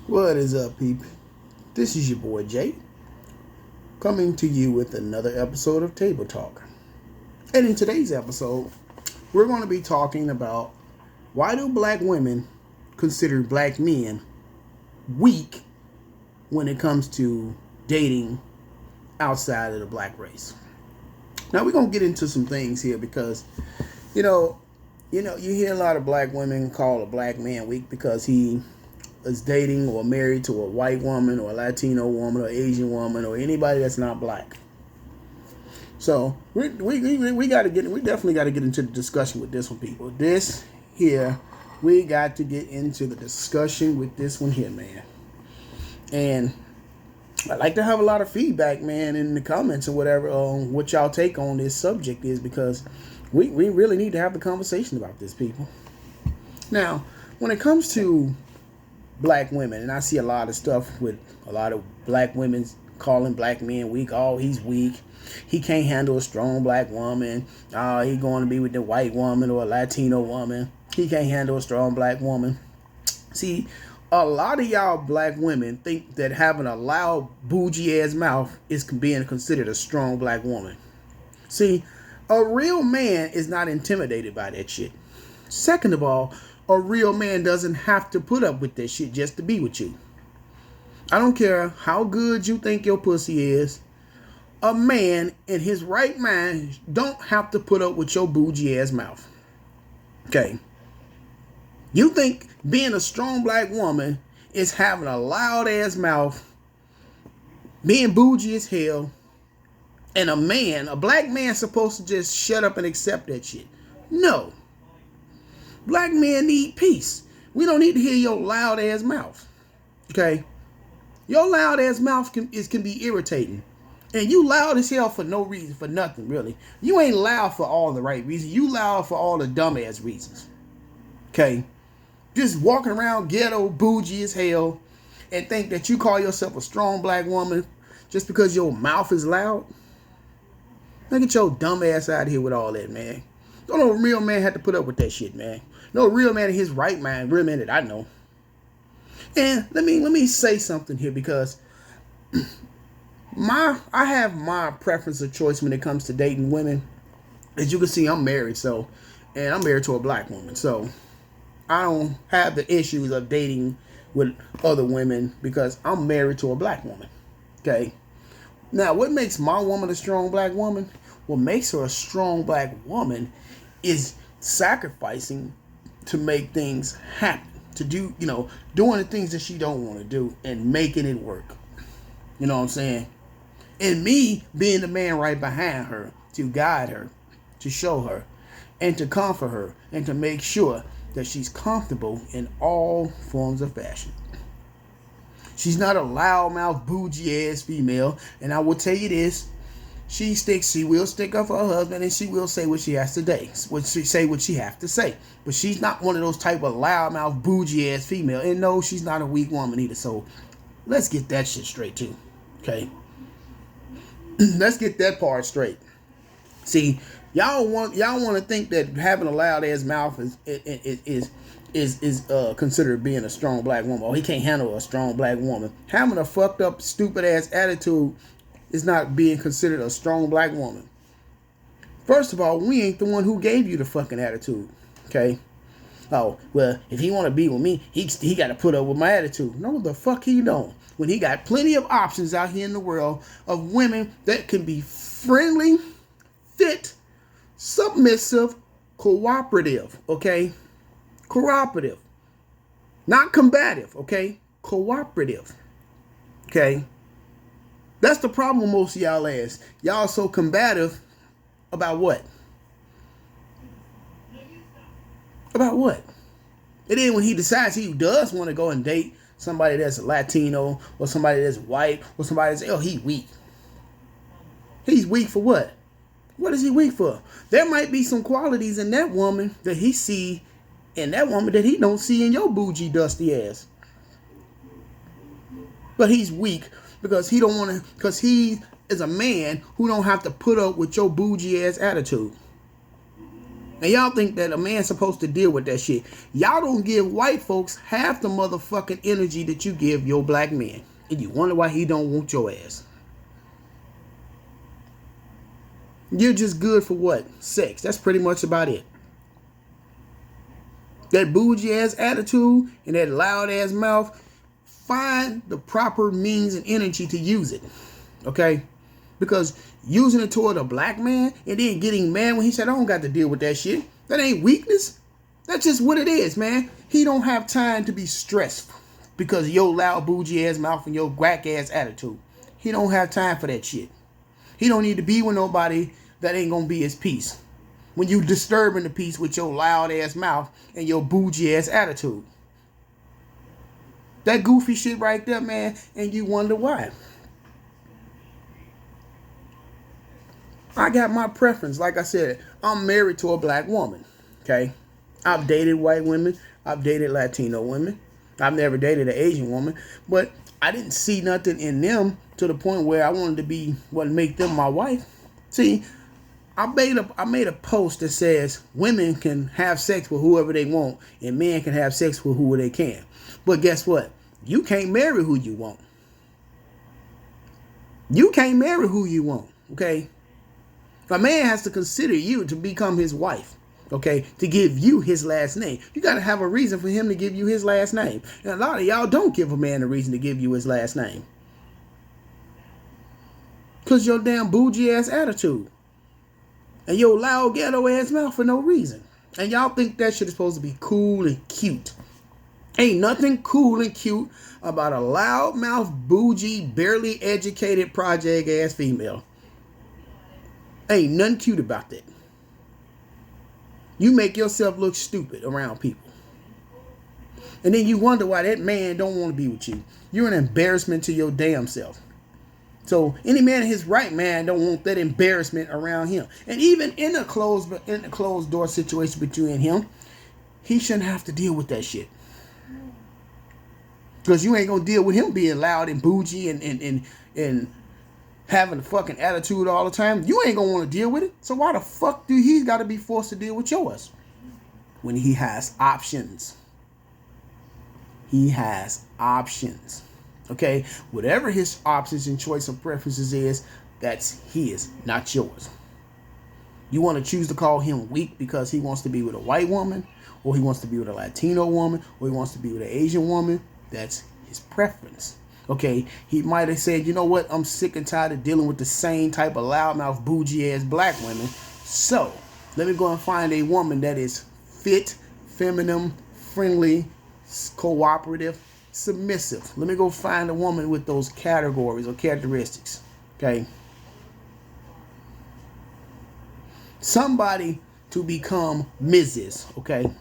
What is up, people? This is your boy Jay, coming to you with another episode of Table Talk. And in today's episode, we're going to be talking about why do black women consider black men weak when it comes to dating outside of the black race. Now we're going to get into some things here because, you hear a lot of black women call a black man weak because he is dating or married to a white woman or a Latino woman or Asian woman or anybody that's not black. So we definitely got to get into the discussion with this one, people. This here, we got to get into the discussion with this one here, man. And I'd like to have a lot of feedback, man, in the comments or whatever on what y'all take on this subject is, because we really need to have the conversation about this, people. Now, when it comes to black women, and I see a lot of stuff with a lot of black women calling black men weak. Oh, he's weak. He can't handle a strong black woman. Oh, he going to be with the white woman or a Latino woman. He can't handle a strong black woman. See, a lot of y'all black women think that having a loud, bougie ass mouth is being considered a strong black woman. See, a real man is not intimidated by that shit. Second of all, a real man doesn't have to put up with that shit just to be with you. I don't care how good you think your pussy is. A man in his right mind don't have to put up with your bougie ass mouth. Okay. You think being a strong black woman is having a loud ass mouth, being bougie as hell, and a black man supposed to just shut up and accept that shit. No. Black men need peace. We don't need to hear your loud ass mouth. Okay? Your loud ass mouth can be irritating. And you loud as hell for no reason, for nothing, really. You ain't loud for all the right reasons. You loud for all the dumb ass reasons. Okay? Just walking around ghetto, bougie as hell, and think that you call yourself a strong black woman just because your mouth is loud. Look at your dumb ass out of here with all that, man. Don't no real man have to put up with that shit, man. No real man in his right mind, real man that I know. And let me say something here, because I have my preference of choice when it comes to dating women. As you can see, I'm married, and I'm married to a black woman, so I don't have the issues of dating with other women because I'm married to a black woman. Okay. Now, what makes my woman a strong black woman? What makes her a strong black woman is sacrificing to make things happen, to do, doing the things that she don't want to do and making it work. You know what I'm saying? And me being the man right behind her to guide her, to show her, and to comfort her, and to make sure that she's comfortable in all forms of fashion. She's not a loudmouth, bougie ass female, and I will tell you this: she will stick up for her husband, and she will say what she has to say, what she have to say. But she's not one of those type of loudmouth, bougie ass female, and no, she's not a weak woman either. So let's get that shit straight too, okay? Let's get that part straight. See, y'all want to think that having a loud ass mouth is considered being a strong black woman. Oh, he can't handle a strong black woman. Having a fucked up, stupid ass attitude is not being considered a strong black woman. First of all, we ain't the one who gave you the fucking attitude. Okay? Oh, well, if he want to be with me, he got to put up with my attitude. No, the fuck he don't. When he got plenty of options out here in the world of women that can be friendly, fit, submissive, cooperative, okay? Cooperative. Not combative, okay? Cooperative. Okay? That's the problem with most of y'all ass. Y'all so combative about what? About what? And then when he decides he does want to go and date somebody that's Latino or somebody that's white or somebody that's, he weak. He's weak for what? What is he weak for? There might be some qualities in that woman that he see in that woman that he don't see in your bougie dusty ass. But he's weak because he is a man who don't have to put up with your bougie ass attitude. And y'all think that a man's supposed to deal with that shit. Y'all don't give white folks half the motherfucking energy that you give your black men. And you wonder why he don't want your ass. You're just good for what? Sex. That's pretty much about it. That bougie ass attitude and that loud ass mouth, find the proper means and energy to use it. Okay? Because using it toward a black man and then getting mad when he said, I don't got to deal with that shit. That ain't weakness. That's just what it is, man. He don't have time to be stressed because of your loud bougie ass mouth and your whack ass attitude. He don't have time for that shit. He don't need to be with nobody that ain't gonna be his peace. When you disturbing the peace with your loud ass mouth and your bougie ass attitude. That goofy shit right there, man, and you wonder why. I got my preference. Like I said, I'm married to a black woman. Okay? I've dated white women. I've dated Latino women. I've never dated an Asian woman. But I didn't see nothing in them to the point where I wanted to make them my wife. See, I made a post that says women can have sex with whoever they want and men can have sex with whoever they can. But guess what? You can't marry who you want. You can't marry who you want. Okay? A man has to consider you to become his wife, okay, to give you his last name. You got to have a reason for him to give you his last name. And a lot of y'all don't give a man a reason to give you his last name. Because your damn bougie ass attitude. And your loud ghetto ass mouth for no reason. And y'all think that shit is supposed to be cool and cute. Ain't nothing cool and cute about a loud mouth, bougie, barely educated project ass female. Ain't nothing cute about that. You make yourself look stupid around people. And then you wonder why that man don't want to be with you. You're an embarrassment to your damn self. So any man in his right mind don't want that embarrassment around him. And even in a closed door situation between you and him, he shouldn't have to deal with that shit. Because you ain't gonna deal with him being loud and bougie and having a fucking attitude all the time. You ain't gonna want to deal with it. So why the fuck do he got to be forced to deal with yours? When he has options. He has options. Okay? Whatever his options and choice of preferences is, that's his, not yours. You want to choose to call him weak because he wants to be with a white woman, or he wants to be with a Latino woman, or he wants to be with an Asian woman. That's his preference. Okay, he might have said, you know what, I'm sick and tired of dealing with the same type of loudmouth, bougie ass black women. So, let me go and find a woman that is fit, feminine, friendly, cooperative, submissive. Let me go find a woman with those categories or characteristics. Okay. Somebody to become Mrs. Okay.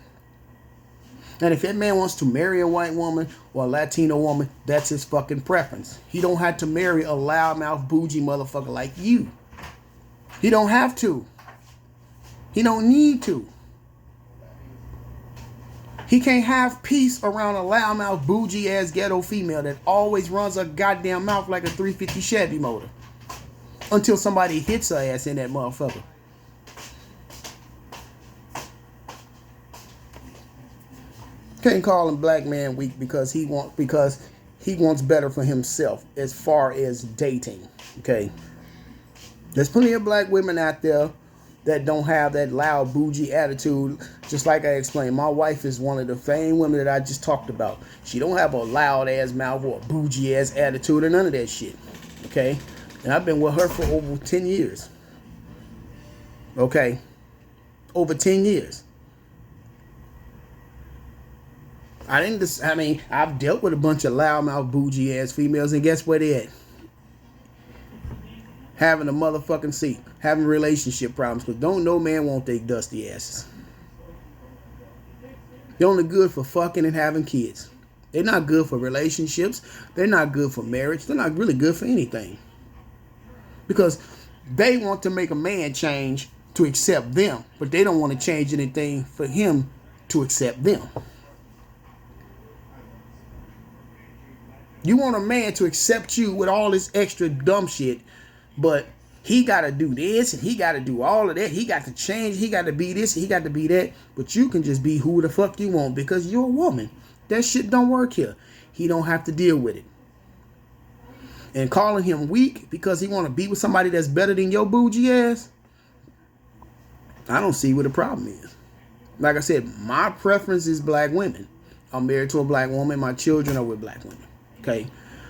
And if that man wants to marry a white woman or a Latino woman, that's his fucking preference. He don't have to marry a loudmouth, bougie motherfucker like you. He don't have to. He don't need to. He can't have peace around a loudmouth, bougie ass ghetto female that always runs her goddamn mouth like a 350 Chevy motor. Until somebody hits her ass in that motherfucker. Can't call him black man weak because he wants better for himself as far as dating. Okay. There's plenty of black women out there that don't have that loud bougie attitude. Just like I explained, my wife is one of the same women that I just talked about. She don't have a loud ass mouth or a bougie ass attitude or none of that shit. Okay. And I've been with her for over 10 years. Okay. Over 10 years. I've dealt with a bunch of loudmouth, bougie ass females, and guess where they at? Having a motherfucking seat, having relationship problems, because don't no man want they dusty asses. They're only good for fucking and having kids. They're not good for relationships. They're not good for marriage. They're not really good for anything. Because they want to make a man change to accept them, but they don't want to change anything for him to accept them. You want a man to accept you with all this extra dumb shit, but He got to do this and he got to do all of that. He got to change. He got to be this. He got to be that. But you can just be who the fuck you want because you're a woman. That shit don't work here. He don't have to deal with it. And calling him weak because he want to be with somebody that's better than your bougie ass, I don't see what the problem is. Like I said, my preference is black women. I'm married to a black woman. My children are with black women. Okay?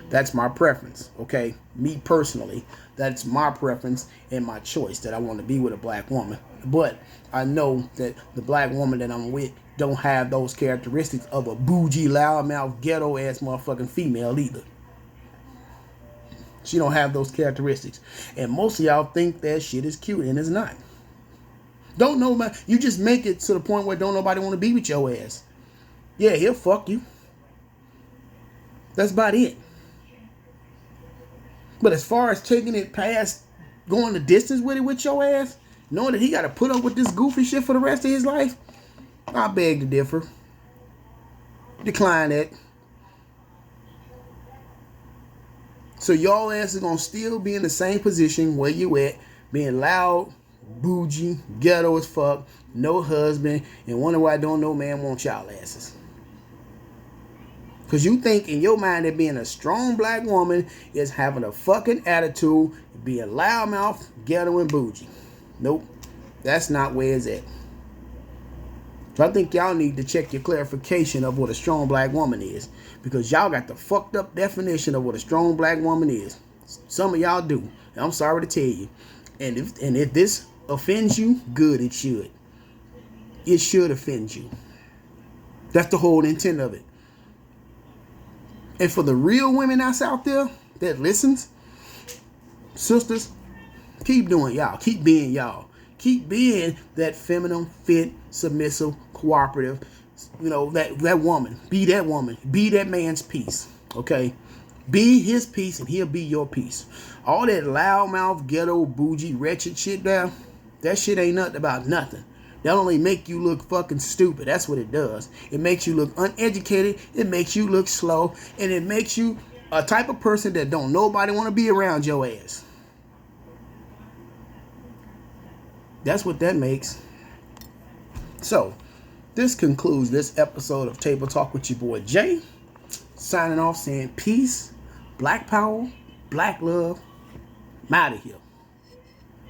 That's my preference. Okay? Me personally, that's my preference and my choice that I want to be with a black woman. But I know that the black woman that I'm with don't have those characteristics of a bougie, loudmouth, ghetto-ass motherfucking female either. She don't have those characteristics. And most of y'all think that shit is cute and it's not. Don't know, man. You just make it to the point where don't nobody want to be with your ass. Yeah, he'll fuck you. That's about it. But as far as taking it past going the distance with it with your ass, knowing that he got to put up with this goofy shit for the rest of his life, I beg to differ. Decline that. So y'all ass is going to still be in the same position where you at, being loud, bougie, ghetto as fuck, no husband, and wonder why don't no man want y'all asses. Because you think in your mind that being a strong black woman is having a fucking attitude, being loudmouth, ghetto, and bougie. Nope. That's not where it's at. So I think y'all need to check your clarification of what a strong black woman is. Because y'all got the fucked up definition of what a strong black woman is. Some of y'all do. And I'm sorry to tell you. And if this offends you, good, it should. It should offend you. That's the whole intent of it. And for the real women that's out there that listens, sisters, keep doing y'all. Keep being y'all. Keep being that feminine, fit, submissive, cooperative, that woman. Be that woman. Be that man's peace. Okay? Be his peace and he'll be your peace. All that loudmouth, ghetto, bougie, wretched shit there, that shit ain't nothing about nothing. That only make you look fucking stupid. That's what it does. It makes you look uneducated. It makes you look slow. And it makes you a type of person that don't nobody want to be around your ass. That's what that makes. So, this concludes this episode of Table Talk with your boy Jay. Signing off saying peace, black power, black love. I'm out of here.